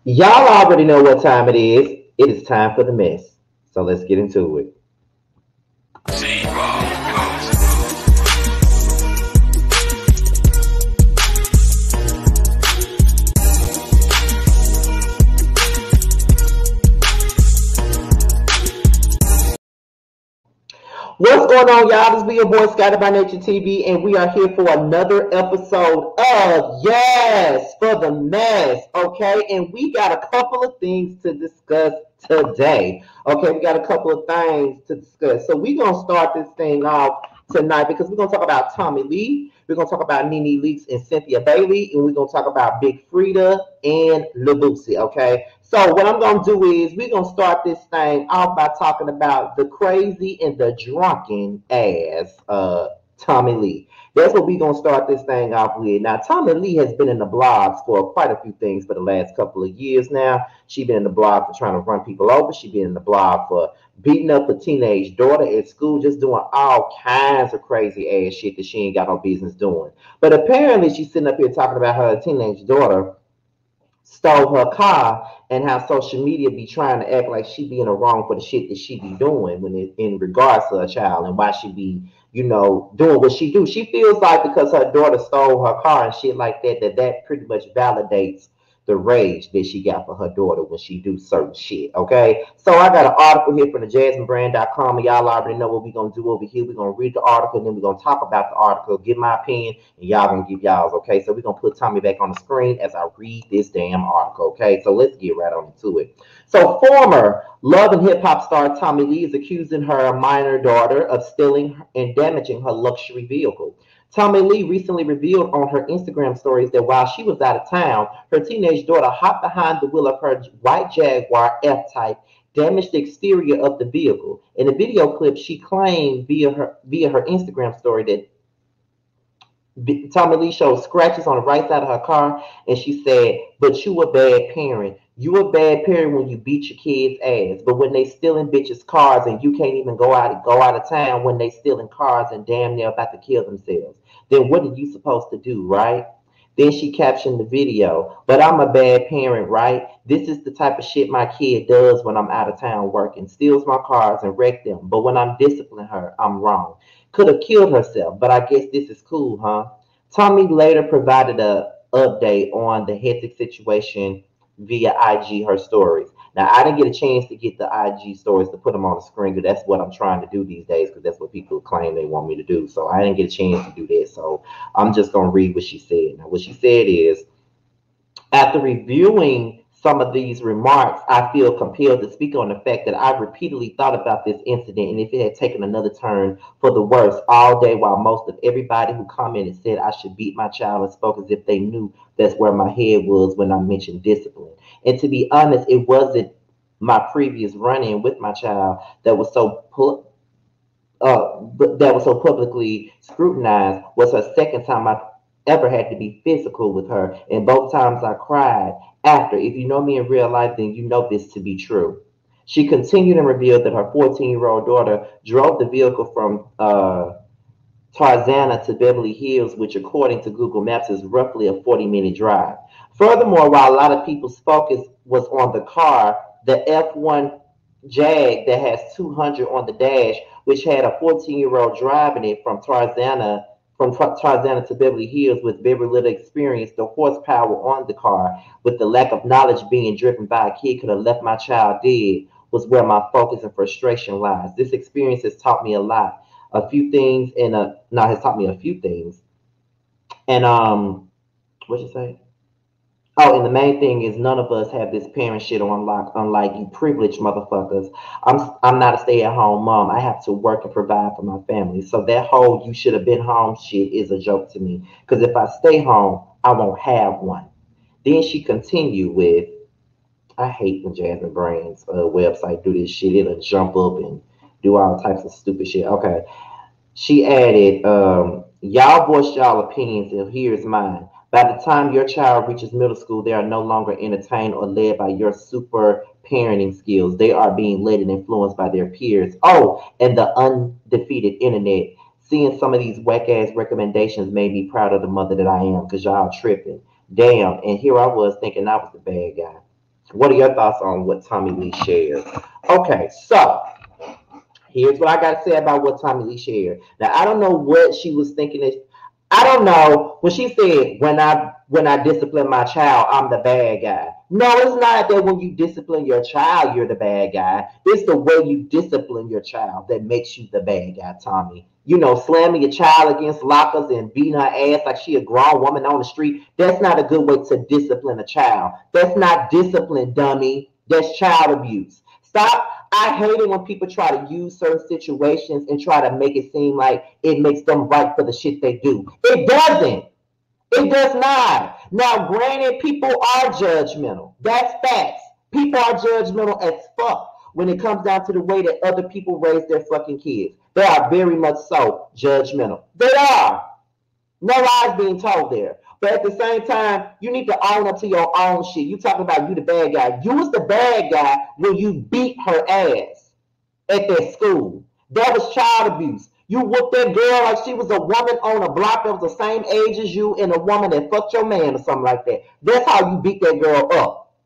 Y'all already know what time it is. It is time for the mess. So let's get into it. What's going on, y'all? This be your boy Scotty by Nature TV, and we are here for another episode of Yes for the Mess. Okay, and we got a couple of things to discuss today. Okay, we got a couple of things to discuss. So we're gonna start this thing off tonight because we're gonna talk about Tommie Lee. We're gonna talk about Nene Leakes and Cynthia Bailey, and we're gonna talk about Big Freedia and Boosie. Okay, so what I'm gonna do is we're gonna start this thing off by talking about the crazy and the drunken ass Tommie Lee. That's what we're gonna start this thing off with. Now, Tommie Lee has been in the blogs for quite a few things for the last couple of years now. She's been in the blog for trying to run people over. She's been in the blog for beating up a teenage daughter at school, just doing all kinds of crazy ass shit that she ain't got no business doing. But apparently, she's sitting up here talking about her teenage daughter stole her car and how social media be trying to act like she be in the wrong for the shit that she be doing when it in regards to a child and why she be, doing what she do. She feels like because her daughter stole her car and shit like that, that pretty much validates the rage that she got for her daughter when she do certain shit. Okay. So I got an article here from the jasminebrand.com, and y'all already know what we're gonna do over here. We're gonna read the article and then we're gonna talk about the article, give my opinion, and y'all gonna give y'all's. Okay. So we're gonna put Tommie back on the screen as I read this damn article. Okay. So let's get right on into it. So former Love and Hip Hop star Tommie Lee is accusing her minor daughter of stealing and damaging her luxury vehicle. Tommie Lee recently revealed on her Instagram stories that while she was out of town, her teenage daughter hopped behind the wheel of her white Jaguar F-Type, damaged the exterior of the vehicle. In a video clip, she claimed via her Instagram story that Tommie Lee showed scratches on the right side of her car, and she said, "But you a bad parent. You a bad parent when you beat your kids' ass. But when they stealing bitches' cars and you can't even go out of town when they stealing cars and damn near about to kill themselves, then what are you supposed to do, right?" Then she captioned the video, "But I'm a bad parent, right? This is the type of shit my kid does when I'm out of town working. Steals my cars and wreck them. But when I'm disciplining her, I'm wrong. Could have killed herself, but I guess this is cool, huh?" Tommie later provided a update on the hectic situation via IG her stories. Now I didn't get a chance to get the IG stories to put them on the screen because that's what I'm trying to do these days because that's what people claim they want me to do. So I didn't get a chance to do that. So I'm just gonna read what she said. Now what she said is, "After reviewing some of these remarks, I feel compelled to speak on the fact that I've repeatedly thought about this incident and if it had taken another turn for the worse all day, while most of everybody who commented said I should beat my child and spoke as if they knew that's where my head was when I mentioned discipline. And to be honest, it wasn't my previous run-in with my child that was so publicly scrutinized. Was her second time I ever had to be physical with her, and both times I cried after. If you know me in real life, then you know this to be true." She continued and revealed that her 14-year-old daughter drove the vehicle from Tarzana to Beverly Hills, which according to Google Maps is roughly a 40-minute drive. Furthermore, while a lot of people's focus was on the car, the F1 Jag that has 200 on the dash, which had a 14-year-old driving it from Tarzana to Beverly Hills with very little experience, the horsepower on the car, with the lack of knowledge being driven by a kid could have left my child dead, was where my focus and frustration lies. This experience has taught me a lot, a few things, and now has taught me a few things. And what you say? Oh, and the main thing is none of us have this parent shit on lock, unlike you privileged motherfuckers. I'm not a stay-at-home mom. I have to work and provide for my family. So that whole you should have been home shit is a joke to me. Because if I stay home, I won't have one." Then she continued with, I hate when Jasmine Brand's website do this shit. It'll jump up and do all types of stupid shit. Okay. She added, "Y'all voice y'all opinions, and here's mine. By the time your child reaches middle school, they are no longer entertained or led by your super parenting skills. They are being led and influenced by their peers. Oh, and the undefeated internet. Seeing some of these whack ass recommendations made me proud of the mother that I am, because y'all tripping. Damn, and here I was thinking I was the bad guy." What are your thoughts on what Tommie Lee shared? Okay, so here's what I got to say about what Tommie Lee shared. Now, I don't know what she was thinking. I don't know when she said when I discipline my child, I'm the bad guy. No, it's not that when you discipline your child, you're the bad guy. It's the way you discipline your child that makes you the bad guy, Tommie. You know, slamming your child against lockers and beating her ass like she a grown woman on the street. That's not a good way to discipline a child. That's not discipline, dummy. That's child abuse. Stop. I hate it when people try to use certain situations and try to make it seem like it makes them right for the shit they do. It doesn't. It does not. Now, granted, people are judgmental. That's facts. People are judgmental as fuck when it comes down to the way that other people raise their fucking kids. They are very much so judgmental. They are. No lies being told there. But at the same time, you need to own up to your own shit. You talking about you the bad guy. You was the bad guy when you beat her ass at that school. That was child abuse. You whooped that girl like she was a woman on a block that was the same age as you and a woman that fucked your man or something like that. That's how you beat that girl up.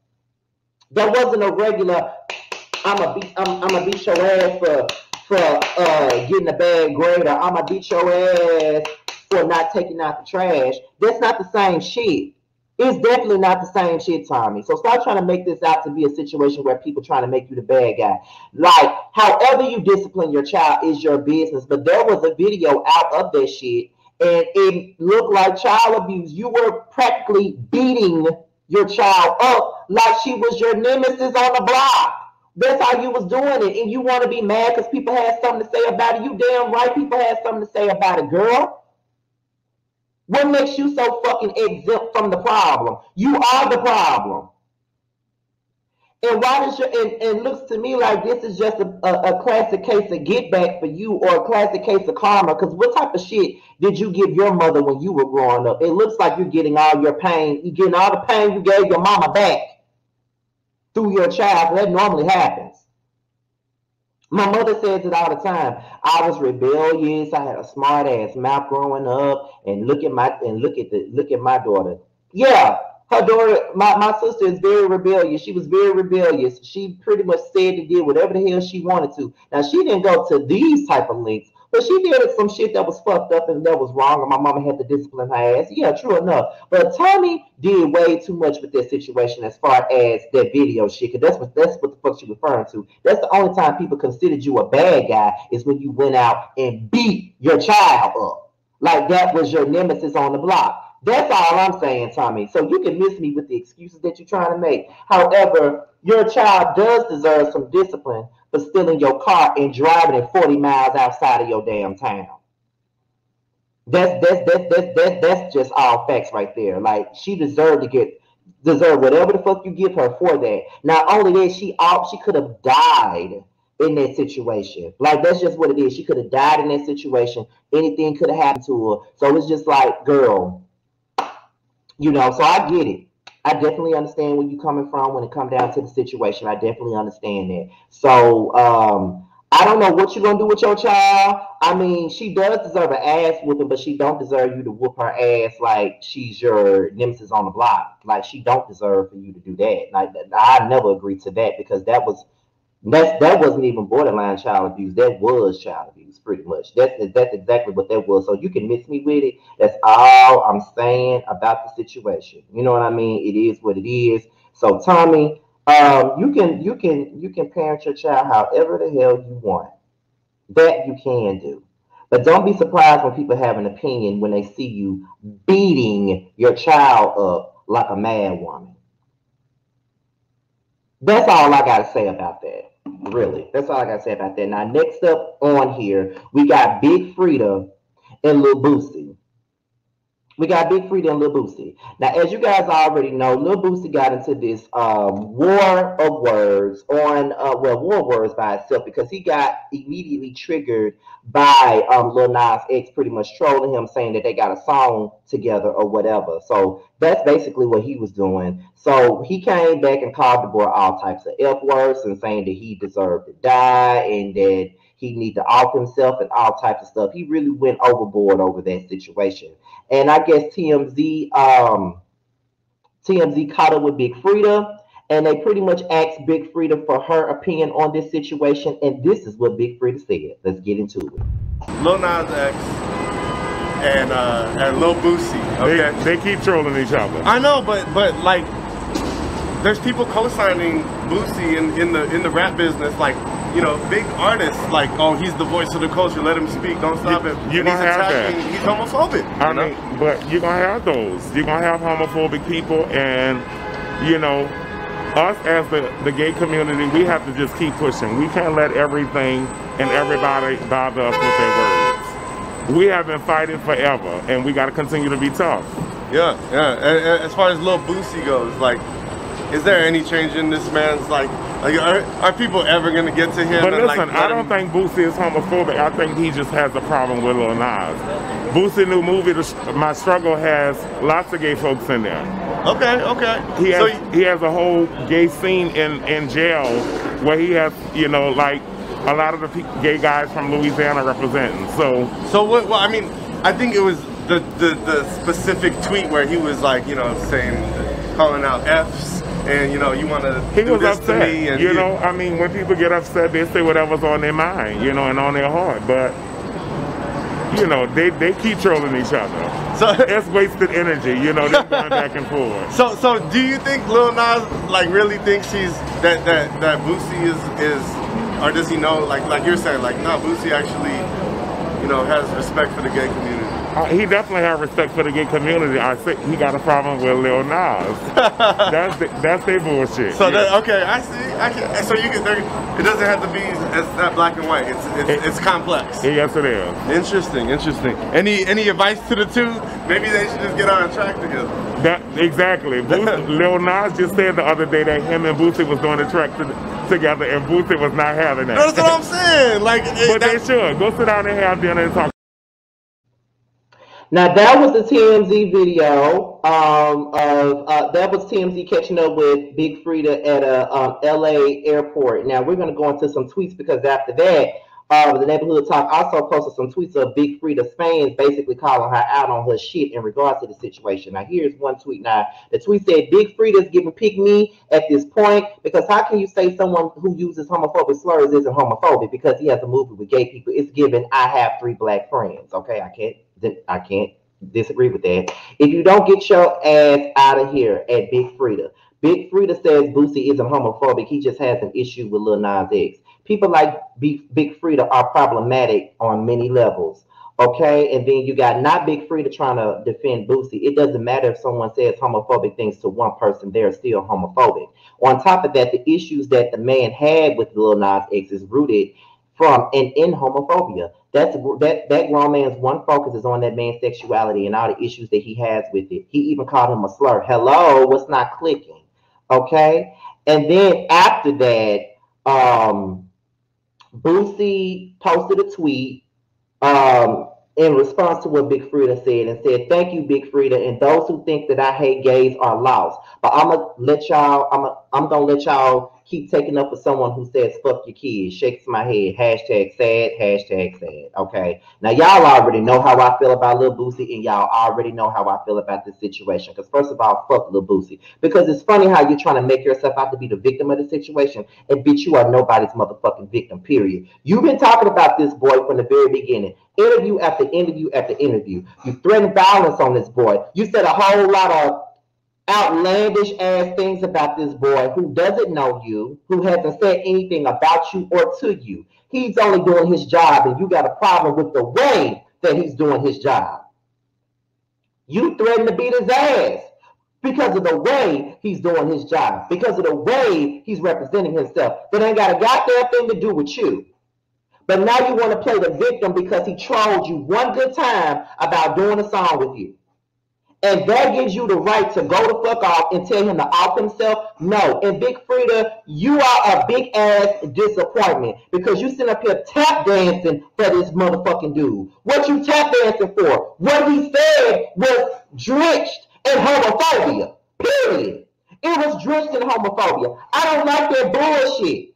That wasn't a regular, I'm beat your ass for getting a bad grade, or I'm gonna beat your ass for not taking out the trash. That's not the same shit. It's definitely not the same shit, Tommie. So stop trying to make this out to be a situation where people trying to make you the bad guy. Like, however you discipline your child is your business. But there was a video out of that shit, and it looked like child abuse. You were practically beating your child up like she was your nemesis on the block. That's how you was doing it. And you want to be mad because people had something to say about it. You damn right people had something to say about it, girl. What makes you so fucking exempt from the problem? You are the problem. And why does your and looks to me like this is just a classic case of get back for you, or a classic case of karma? Because what type of shit did you give your mother when you were growing up? It looks like you're getting all your pain. You're getting all the pain you gave your mama back through your child. That normally happens. My mother says it all the time. I was rebellious. I had a smart ass mouth growing up, and look at my daughter. Yeah, her daughter, my sister is very rebellious. She was very rebellious. She pretty much said and did whatever the hell she wanted to. Now she didn't go to these type of lengths, but she did some shit that was fucked up and that was wrong, and my mama had to discipline her ass. Yeah, true enough. But Tommie did way too much with that situation as far as that video shit, because that's what the fuck she referring to. That's the only time people considered you a bad guy is when you went out and beat your child up. Like that was your nemesis on the block. That's all I'm saying, Tommie. So you can miss me with the excuses that you're trying to make. However, your child does deserve some discipline for stealing your car and driving it 40 miles outside of your damn town. That's just all facts right there. Like she deserved whatever the fuck you give her for that. Not only that, she could have died in that situation. Like that's just what it is. She could have died in that situation. Anything could have happened to her. So it's just like, girl, so I get it. I definitely understand where you're coming from when it comes down to the situation. I definitely understand that. So I don't know what you're gonna do with your child. I mean, she does deserve an ass whooping, but she don't deserve you to whoop her ass like she's your nemesis on the block. Like she don't deserve for you to do that. Like I never agreed to that, because that wasn't even borderline child abuse. That was child abuse, pretty much. That's exactly what that was. So you can miss me with it. That's all I'm saying about the situation. You know what I mean? It is what it is. So Tommie, you can parent your child however the hell you want. That you can do. But don't be surprised when people have an opinion when they see you beating your child up like a mad woman. That's all I gotta say about that. Really, that's all I gotta say about that. Now, next up on here, we got Big Freedia and Lil Boosie. We got Big Freedia and Lil Boosie. Now, as you guys already know, Lil Boosie got into this war of words war of words by itself, because he got immediately triggered by Lil Nas X pretty much trolling him, saying that they got a song together or whatever. So that's basically what he was doing. So he came back and called the boy all types of F words and saying that he deserved to die and that he need to off himself and all types of stuff. He really went overboard over that situation. And I guess TMZ caught up with Big Freedia, and they pretty much asked Big Freedia for her opinion on this situation, and this is what Big Freedia said. Let's get into it. Lil Nas X and Lil Boosie. Okay, they keep trolling each other. I know, but like, there's people co-signing Boosie in the rap business, like, you know, big artists, like, oh, he's the voice of the culture, let him speak, don't stop him. You're gonna have that. He's homophobic. I mean, but you're gonna have those. You're gonna have homophobic people, and you know, us as the gay community, we have to just keep pushing. We can't let everything and everybody bother us with their words. We have been fighting forever, and we got to continue to be tough. Yeah, yeah. And as far as Lil Boosie goes, like, is there any change in this man's, like are people ever going to get to him? But and, listen, like, I don't think Boosie is homophobic. I think he just has a problem with Lil Nas. Boosie's new movie, My Struggle, has lots of gay folks in there. Okay, okay. He has a whole gay scene in jail where he has, you know, like a lot of the gay guys from Louisiana representing. So what? Well, I mean, I think it was the specific tweet where he was like, you know, saying, calling out F's, and you know, you want to do this upset. to me, and you know, I mean, when people get upset, they say whatever's on their mind, you know, and on their heart, but. You know, they keep trolling each other. So it's wasted energy, you know, they're going back and forth. So do you think Lil Nas like really thinks he's that Boosie is, or does he know, like you're saying, like, no, Boosie actually, you know, has respect for the gay community? He definitely has respect for the gay community. I think he got a problem with Lil Nas. that's their bullshit. So that, okay, I see. So you can. It doesn't have to be as that black and white. It's complex. Yes, it is. Interesting. Any advice to the two? Maybe they should just get on track together. Exactly. Lil Nas just said the other day that him and Boosie was doing the track together, and Boosie was not having that. That's what I'm saying. Like, but they should go sit down and have dinner and talk. Now that was the TMZ video that was TMZ catching up with Big Freedia at a LA airport. Now we're gonna go into some tweets because after that, the Neighborhood Talk also posted some tweets of Big Freedia's fans basically calling her out on her shit in regards to the situation. Now here's one tweet. Now the tweet said, Big Freedia's giving pick me at this point, because how can you say someone who uses homophobic slurs isn't homophobic because he has a movie with gay people? It's given I have 3 black friends. Okay, I can't disagree with that. If you don't get your ass out of here at Big Freedia. Big Freedia says Boosie isn't homophobic. He just has an issue with Lil Nas X. People like Big Freedia are problematic on many levels. Okay, and then you got not Big Freedia trying to defend Boosie. It doesn't matter if someone says homophobic things to one person, they're still homophobic. On top of that, the issues that the man had with Lil Nas X is rooted from and in homophobia. That grown man's one focus is on that man's sexuality and all the issues that he has with it. He even called him a slur. Hello, what's not clicking? Okay, and then after that, Boosie posted a tweet in response to what Big Freedia said and said, "Thank you, Big Freedia, and those who think that I hate gays are lost. But I'm gonna let y'all keep taking up with someone who says fuck your kids." Shakes my head. Hashtag sad. Hashtag sad. Okay. Now y'all already know how I feel about Lil Boosie, and y'all already know how I feel about this situation. Because first of all, fuck Lil Boosie. Because it's funny how you're trying to make yourself out to be the victim of the situation, and bitch, you are nobody's motherfucking victim. Period. You've been talking about this boy from the very beginning. Interview after interview after interview. You threatened violence on this boy. You said a whole lot of outlandish ass things about this boy who doesn't know you, who hasn't said anything about you or to you. He's only doing his job, and you got a problem with the way that he's doing his job. You threatened to beat his ass because of the way he's doing his job, because of the way he's representing himself. That ain't got a goddamn thing to do with you. But now you want to play the victim because he trolled you one good time about doing a song with you. And that gives you the right to go the fuck off and tell him to off himself? No. And Big Freedia, you are a big ass disappointment because you sit up here tap dancing for this motherfucking dude. What you tap dancing for? What he said was drenched in homophobia. Period. It was drenched in homophobia. I don't like that bullshit.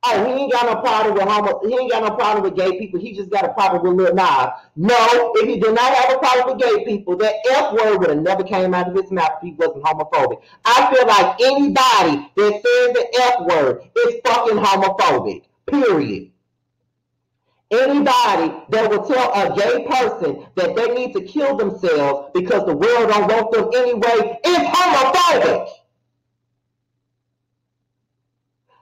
Oh, he ain't got no problem with he ain't got no problem with gay people. He just got a problem with Lil Nas. No, if he did not have a problem with gay people, that F word would have never came out of his mouth if he wasn't homophobic. I feel like anybody that says the F word is fucking homophobic. Period. Anybody that will tell a gay person that they need to kill themselves because the world don't want them anyway is homophobic.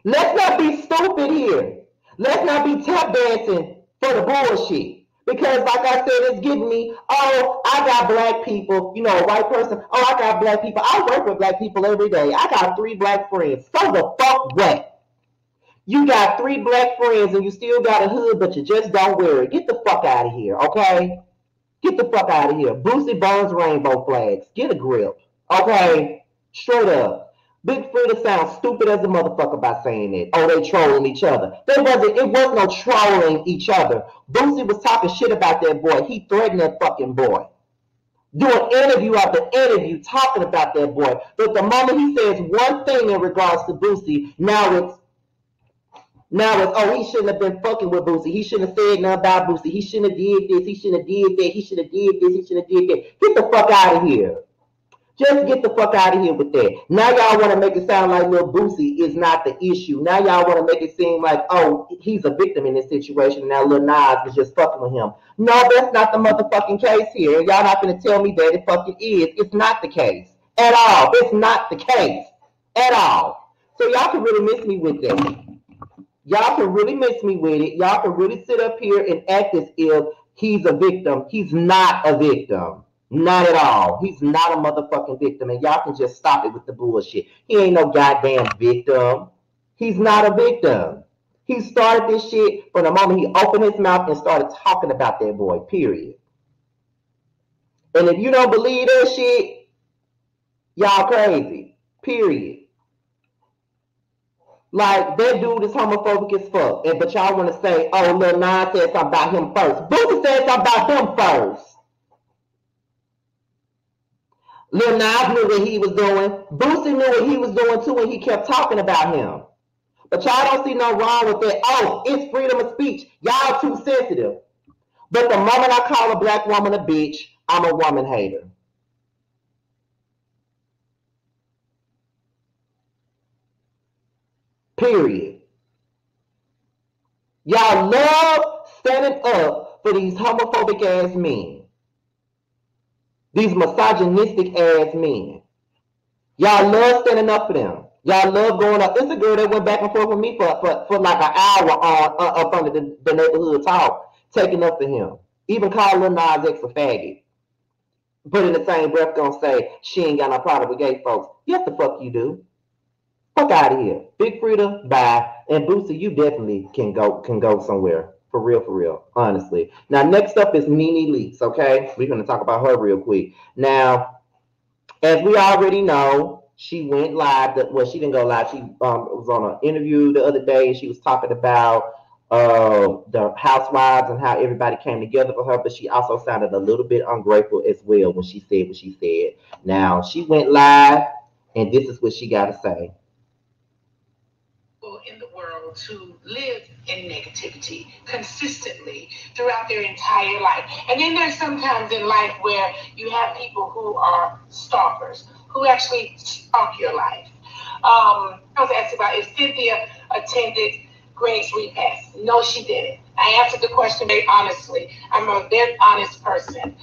Let's not be stupid here. Let's not be tap dancing for the bullshit. Because like I said, it's getting me, oh, I got black people, you know, a white person, oh, I got black people. I work with black people every day. I got 3 black friends. So the fuck what? You got 3 black friends and you still got a hood, but you just don't wear it. Get the fuck out of here, okay? Get the fuck out of here. Boosie burns rainbow flags. Get a grip, okay? Straight up. Big Freedia sounds stupid as a motherfucker by saying that. Oh, they trolling each other. It was no trolling each other. Boosie was talking shit about that boy. He threatened that fucking boy. Doing interview after interview talking about that boy. But the moment he says one thing in regards to Boosie, now it's, oh, he shouldn't have been fucking with Boosie. He shouldn't have said nothing about Boosie. He shouldn't have did this. He shouldn't have did that. He should have did this. He should have did that. Get the fuck out of here. Just get the fuck out of here with that. Now y'all want to make it sound like Lil Boosie is not the issue. Now y'all want to make it seem like, oh, he's a victim in this situation, and now Lil Nas is just fucking with him. No, that's not the motherfucking case here. And y'all not going to tell me that it fucking is. It's not the case. At all. It's not the case. At all. So y'all can really miss me with that. Y'all can really miss me with it. Y'all can really sit up here and act as if he's a victim. He's not a victim. Not at all. He's not a motherfucking victim. And y'all can just stop it with the bullshit. He ain't no goddamn victim. He's not a victim. He started this shit from the moment he opened his mouth and started talking about that boy, period. And if you don't believe that shit, y'all crazy, period. Like, that dude is homophobic as fuck. But y'all want to say, oh, Lil Nas said something about him first. Boosie said something about him first. Lil Nas knew what he was doing. Boosie knew what he was doing too, and he kept talking about him. But y'all don't see no wrong with that. Oh, it's freedom of speech. Y'all too sensitive. But the moment I call a black woman a bitch, I'm a woman hater. Period. Y'all love standing up for these homophobic ass men. These misogynistic ass men. Y'all love standing up for them. Y'all love going up. It's a girl that went back and forth with me for like an hour on up under the neighborhood talk, taking up for him. Even called Lil Nas X a faggot. But in the same breath gonna say she ain't got no problem with gay folks. Yes, the fuck you do. Fuck out of here. Big Freedia, bye. And Boosie, you definitely can go somewhere. For real, honestly. Now, next up is Nene Leakes, okay? We're going to talk about her real quick. Now, as we already know, she went live. Well, she didn't go live. She was on an interview the other day, and she was talking about the housewives and how everybody came together for her, but she also sounded a little bit ungrateful as well when she said what she said. Now, she went live, and this is what she got to say. In the world to live in negativity consistently throughout their entire life. And then there's sometimes in life where you have people who are stalkers, who actually stalk your life. I was asked about if Cynthia attended Greg's repast. No, she didn't. I answered the question very honestly. I'm a very honest person.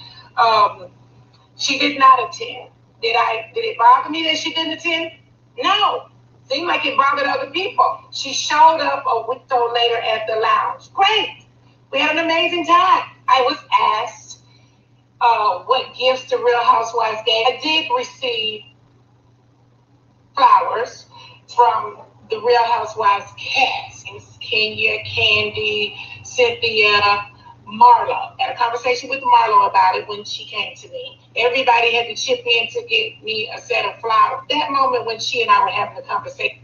She did not attend. Did it bother me that she didn't attend? No. Seemed like it bothered other people. She showed up a week or so later at the lounge. Great. We had an amazing time. I was asked what gifts the Real Housewives gave. I did receive flowers from the Real Housewives cast. It was Kenya, Candy, Cynthia, Marlo. I had a conversation with Marlo about it when she came to me. Everybody had to chip in to get me a set of flowers. That moment when she and I were having a conversation,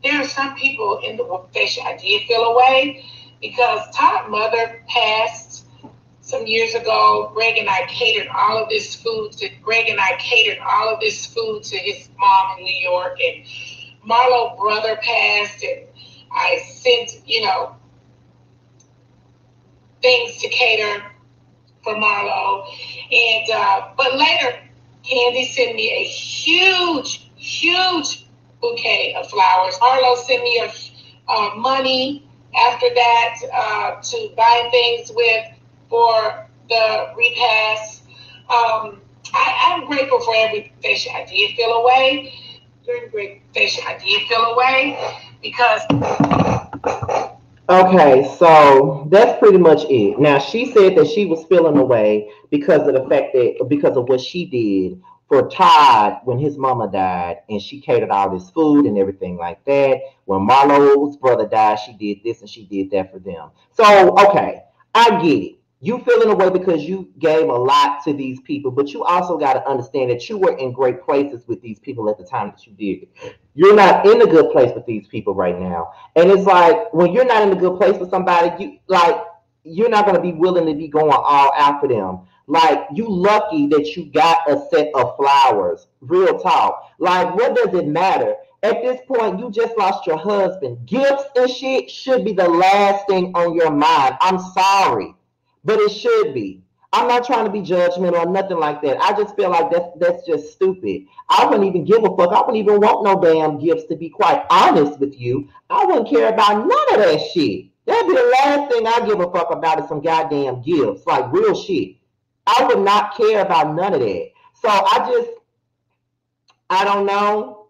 there are some people in the organization I did feel away because Todd's mother passed some years ago. Greg and I catered all of this food to his mom in New York, and Marlo's brother passed, and I sent, things to cater for Marlo. And but later, Candy sent me a huge, huge bouquet of flowers. Marlo sent me money after that to buy things with for the repast. I'm grateful for every fish I did feel away. Because. Okay, so that's pretty much it. Now, she said that she was feeling away because of the fact that, because of what she did for Todd when his mama died, and she catered all this food and everything like that. When Marlo's brother died, she did this and she did that for them. So, okay, I get it. You feeling away because you gave a lot to these people, but you also got to understand that you were in great places with these people at the time that you did. You're not in a good place with these people right now. And it's like, when you're not in a good place with somebody, you're not going to be willing to be going all out for them. Like, you lucky that you got a set of flowers. Real talk. Like, what does it matter? At this point, you just lost your husband. Gifts and shit should be the last thing on your mind. I'm sorry, but it should be. I'm not trying to be judgmental or nothing like that. I just feel like that's just stupid. I wouldn't even give a fuck. I wouldn't even want no damn gifts, to be quite honest with you. I wouldn't care about none of that shit. That'd be the last thing I give a fuck about is some goddamn gifts, like real shit. I would not care about none of that. So I don't know.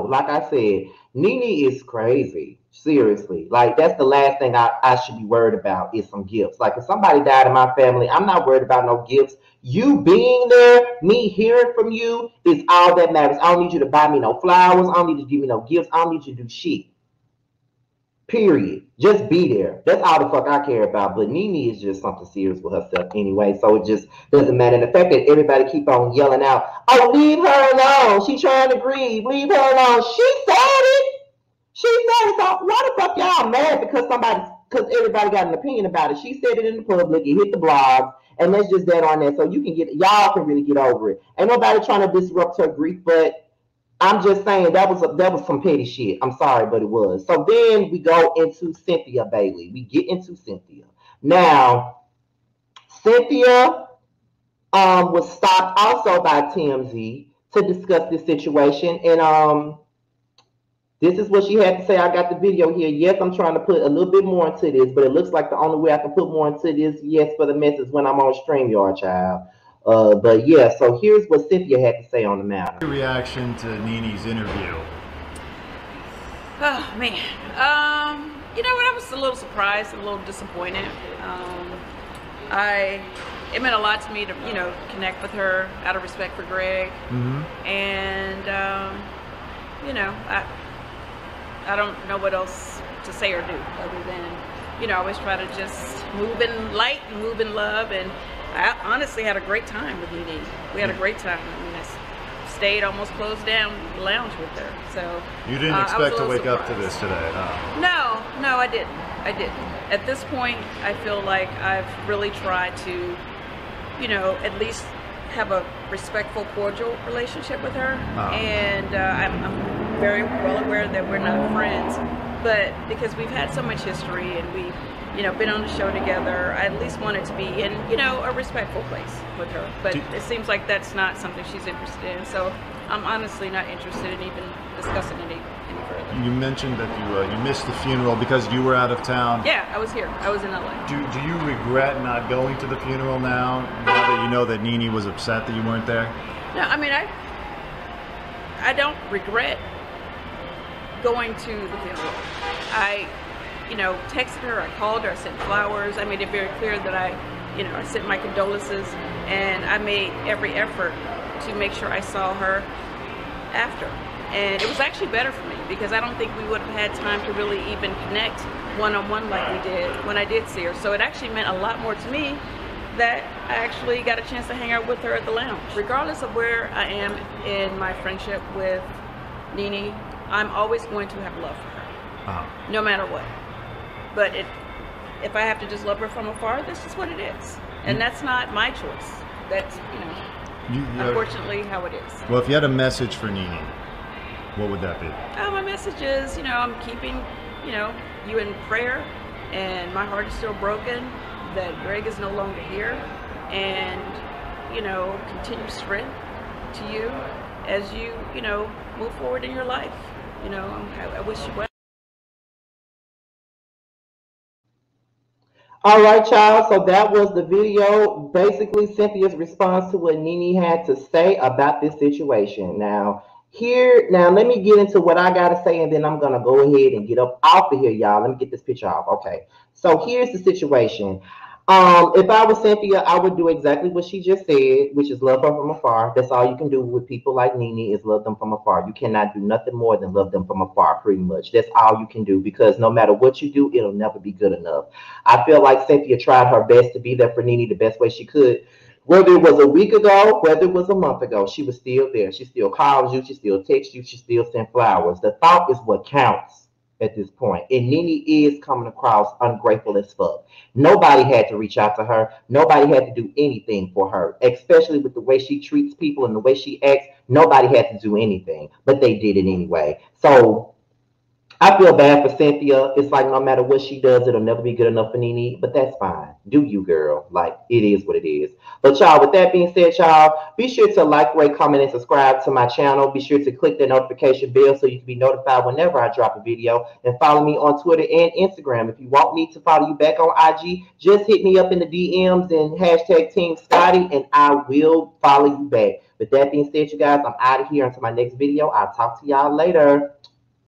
Like I said, Nene is crazy. Seriously. Like, that's the last thing I should be worried about is some gifts. Like, if somebody died in my family, I'm not worried about no gifts. You being there, me hearing from you is all that matters. I don't need you to buy me no flowers. I don't need you to give me no gifts. I don't need you to do shit. Period. Just be there. That's all the fuck I care about. But Nene is just something serious with herself anyway, so it just doesn't matter. And the fact that everybody keep on yelling out, "Oh, leave her alone. She's trying to grieve. Leave her alone." She said it. She said it. So why the fuck y'all mad because everybody got an opinion about it? She said it in the public. It hit the blogs, and that's just that on there. So y'all can really get over it. Ain't nobody trying to disrupt her grief, but I'm just saying that was some petty shit. I'm sorry, but it was. So then we go into Cynthia Bailey. We get into Cynthia. Now, Cynthia was stopped also by TMZ to discuss this situation. And this is what she had to say. I got the video here. Yes, I'm trying to put a little bit more into this, but it looks like the only way I can put more into this, yes, for the mess is when I'm on StreamYard, child. But yeah, so here's what Cynthia had to say on the matter. Your reaction to Nene's interview? Oh man, you know what? I was a little surprised, a little disappointed. It meant a lot to me to connect with her out of respect for Greg, and I don't know what else to say or do other than I always try to just move in light and move in love, and I honestly had a great time with Nene. We had a great time. I mean, I stayed almost closed down the lounge with her. So you didn't expect to wake up to this today, huh? No, I didn't. At this point, I feel like I've really tried to, at least have a respectful, cordial relationship with her. And I'm very well aware that we're not friends, but because we've had so much history and we've been on the show together, I at least wanted to be in, a respectful place with her. But it seems like that's not something she's interested in. So I'm honestly not interested in even discussing it any further. You mentioned that you missed the funeral because you were out of town. Yeah, I was here. I was in LA. Do you regret not going to the funeral now that you know that Nene was upset that you weren't there? No, I mean, I don't regret going to the funeral. I texted her, I called her, I sent flowers. I made it very clear that I sent my condolences, and I made every effort to make sure I saw her after. And it was actually better for me because I don't think we would have had time to really even connect one-on-one like we did when I did see her. So it actually meant a lot more to me that I actually got a chance to hang out with her at the lounge. Regardless of where I am in my friendship with Nene, I'm always going to have love for her, no matter what. But if I have to just love her from afar, this is what it is. And that's not my choice. That's, unfortunately how it is. Well, if you had a message for Nene, what would that be? Oh, my message is, you know, I'm keeping, you know, you in prayer, and my heart is still broken that Greg is no longer here, and, you know, continue strength to you as you, you know, move forward in your life. You know, I wish you well. All right, y'all. So that was the video. Basically, Cynthia's response to what Nene had to say about this situation. Now, let me get into what I gotta say, and then I'm gonna go ahead and get up off of here, y'all. Let me get this picture off. Okay. So here's the situation. If I was Cynthia, I would do exactly what she just said, which is love her from afar. That's all you can do with people like Nene is love them from afar. You cannot do nothing more than love them from afar, pretty much. That's all you can do, because no matter what you do, it'll never be good enough. I feel like Cynthia tried her best to be there for Nene the best way she could. Whether it was a week ago, whether it was a month ago, she was still there. She still calls you, she still texts you, she still sends flowers. The thought is what counts at this point. And Nene is coming across ungrateful as fuck. Nobody had to reach out to her. Nobody had to do anything for her, especially with the way she treats people and the way she acts. Nobody had to do anything, but they did it anyway. So I feel bad for Cynthia. It's like no matter what she does, it'll never be good enough for Nene, but that's fine. Do you, girl. Like, it is what it is. But y'all, with that being said, y'all, be sure to like, rate, comment, and subscribe to my channel. Be sure to click the notification bell so you can be notified whenever I drop a video. And follow me on Twitter and Instagram. If you want me to follow you back on IG, just hit me up in the DMs and hashtag Team Scotty, and I will follow you back. With that being said, you guys, I'm out of here. Until my next video, I'll talk to y'all later.